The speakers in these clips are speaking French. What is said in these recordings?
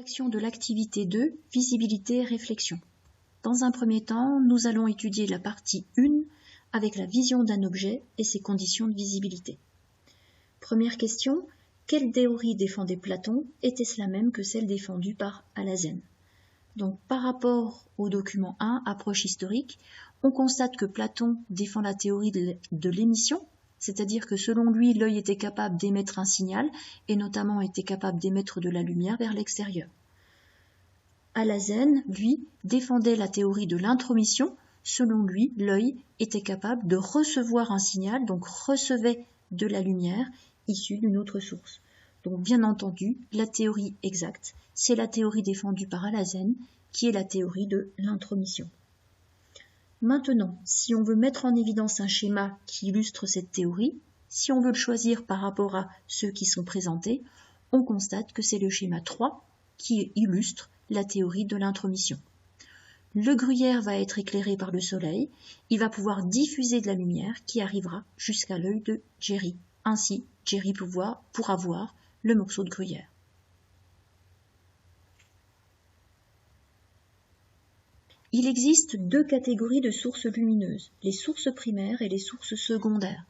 Correction de l'activité 2, visibilité et réflexion. Dans un premier temps, nous allons étudier la partie 1 avec la vision d'un objet et ses conditions de visibilité. Première question, quelle théorie défendait Platon? Était-ce la même que celle défendue par Alhazen? Donc par rapport au document 1, approche historique, on constate que Platon défend la théorie de l'émission, c'est-à-dire que selon lui, l'œil était capable d'émettre un signal et notamment était capable d'émettre de la lumière vers l'extérieur. Alhazen, lui, défendait la théorie de l'intromission. Selon lui, l'œil était capable de recevoir un signal, donc recevait de la lumière issue d'une autre source. Donc bien entendu, la théorie exacte, c'est la théorie défendue par Alhazen, qui est la théorie de l'intromission. Maintenant, si on veut mettre en évidence un schéma qui illustre cette théorie, si on veut le choisir par rapport à ceux qui sont présentés, on constate que c'est le schéma 3 qui illustre la théorie de l'intromission. Le gruyère va être éclairé par le soleil, il va pouvoir diffuser de la lumière qui arrivera jusqu'à l'œil de Jerry. Ainsi, Jerry pourra voir le morceau de gruyère. Il existe deux catégories de sources lumineuses, les sources primaires et les sources secondaires.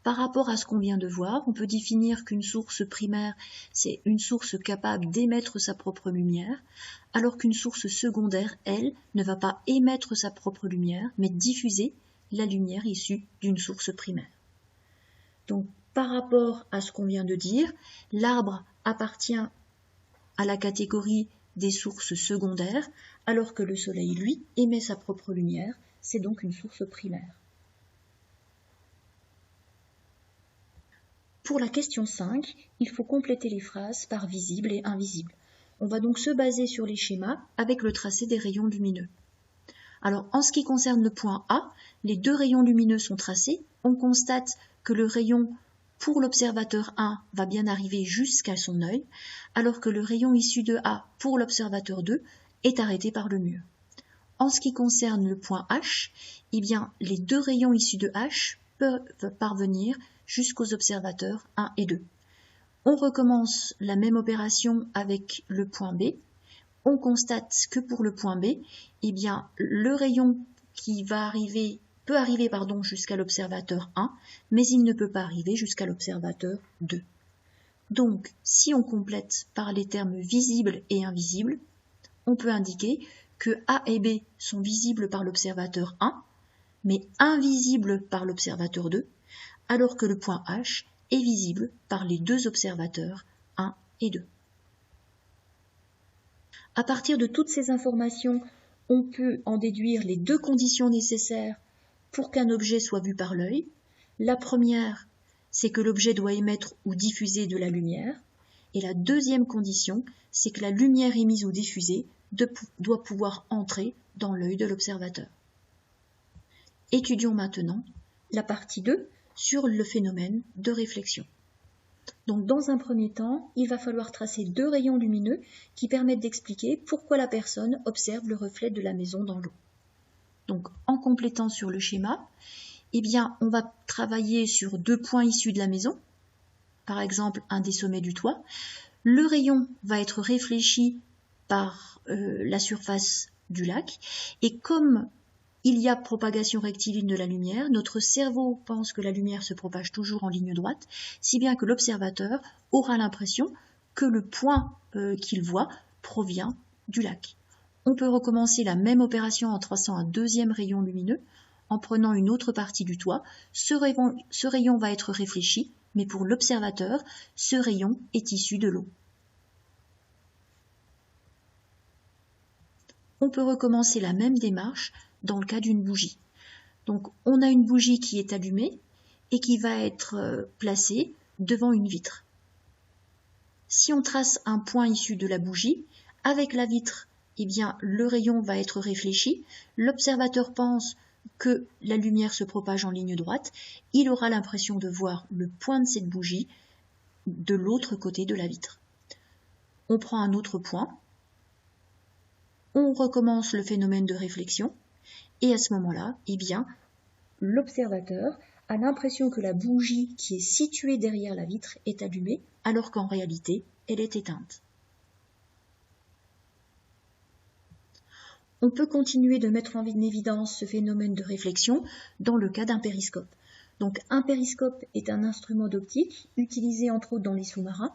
Par rapport à ce qu'on vient de voir, on peut définir qu'une source primaire, c'est une source capable d'émettre sa propre lumière, alors qu'une source secondaire, elle, ne va pas émettre sa propre lumière, mais diffuser la lumière issue d'une source primaire. Donc, par rapport à ce qu'on vient de dire, l'arbre appartient à la catégorie des sources secondaires, alors que le soleil, lui, émet sa propre lumière, c'est donc une source primaire. Pour la question 5, il faut compléter les phrases par visible et invisible. On va donc se baser sur les schémas avec le tracé des rayons lumineux. Alors, en ce qui concerne le point A, les deux rayons lumineux sont tracés. On constate que le rayon pour l'observateur 1 va bien arriver jusqu'à son œil, alors que le rayon issu de A pour l'observateur 2 est arrêté par le mur. En ce qui concerne le point H, eh bien, les deux rayons issus de H peuvent parvenir jusqu'aux observateurs 1 et 2. On recommence la même opération avec le point B. On constate que pour le point B, eh bien, le rayon qui va arriver peut arriver jusqu'à l'observateur 1, mais il ne peut pas arriver jusqu'à l'observateur 2. Donc, si on complète par les termes visibles et invisibles, on peut indiquer que A et B sont visibles par l'observateur 1, mais invisibles par l'observateur 2, alors que le point H est visible par les deux observateurs 1 et 2. À partir de toutes ces informations, on peut en déduire les deux conditions nécessaires pour qu'un objet soit vu par l'œil. La première, c'est que l'objet doit émettre ou diffuser de la lumière. Et la deuxième condition, c'est que la lumière émise ou diffusée doit pouvoir entrer dans l'œil de l'observateur. Étudions maintenant la partie 2 sur le phénomène de réflexion. Donc dans un premier temps, il va falloir tracer deux rayons lumineux qui permettent d'expliquer pourquoi la personne observe le reflet de la maison dans l'eau. Donc en complétant sur le schéma, eh bien, on va travailler sur deux points issus de la maison, par exemple un des sommets du toit. Le rayon va être réfléchi par la surface du lac et comme il y a propagation rectiligne de la lumière, notre cerveau pense que la lumière se propage toujours en ligne droite, si bien que l'observateur aura l'impression que le point qu'il voit provient du lac. On peut recommencer la même opération en traçant un deuxième rayon lumineux, en prenant une autre partie du toit. Ce rayon va être réfléchi, mais pour l'observateur, ce rayon est issu de l'eau. On peut recommencer la même démarche dans le cas d'une bougie. Donc on a une bougie qui est allumée et qui va être placée devant une vitre. Si on trace un point issu de la bougie, avec la vitre, eh bien, le rayon va être réfléchi, l'observateur pense que la lumière se propage en ligne droite, il aura l'impression de voir le point de cette bougie de l'autre côté de la vitre. On prend un autre point, on recommence le phénomène de réflexion, et à ce moment-là, eh bien, l'observateur a l'impression que la bougie qui est située derrière la vitre est allumée, alors qu'en réalité, elle est éteinte. On peut continuer de mettre en évidence ce phénomène de réflexion dans le cas d'un périscope. Donc un périscope est un instrument d'optique utilisé entre autres dans les sous-marins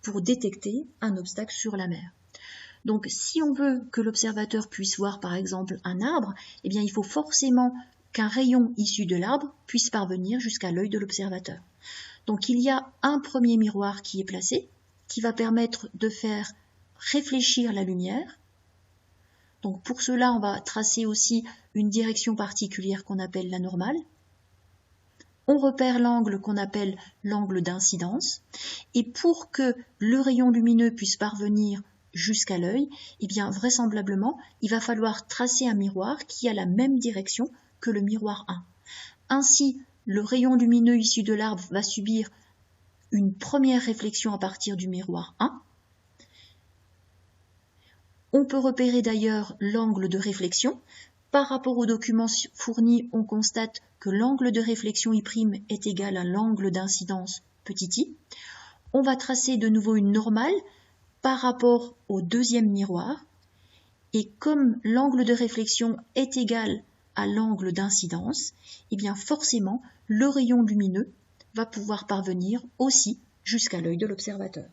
pour détecter un obstacle sur la mer. Donc si on veut que l'observateur puisse voir par exemple un arbre, eh bien il faut forcément qu'un rayon issu de l'arbre puisse parvenir jusqu'à l'œil de l'observateur. Donc il y a un premier miroir qui est placé, qui va permettre de faire réfléchir la lumière. Donc pour cela, on va tracer aussi une direction particulière qu'on appelle la normale. On repère l'angle qu'on appelle l'angle d'incidence. Et pour que le rayon lumineux puisse parvenir jusqu'à l'œil, eh bien vraisemblablement, il va falloir tracer un miroir qui a la même direction que le miroir 1. Ainsi, le rayon lumineux issu de l'arbre va subir une première réflexion à partir du miroir 1. On peut repérer d'ailleurs l'angle de réflexion. Par rapport aux documents fournis, on constate que l'angle de réflexion I' est égal à l'angle d'incidence petit i. On va tracer de nouveau une normale par rapport au deuxième miroir. Et comme l'angle de réflexion est égal à l'angle d'incidence, eh bien forcément, le rayon lumineux va pouvoir parvenir aussi jusqu'à l'œil de l'observateur.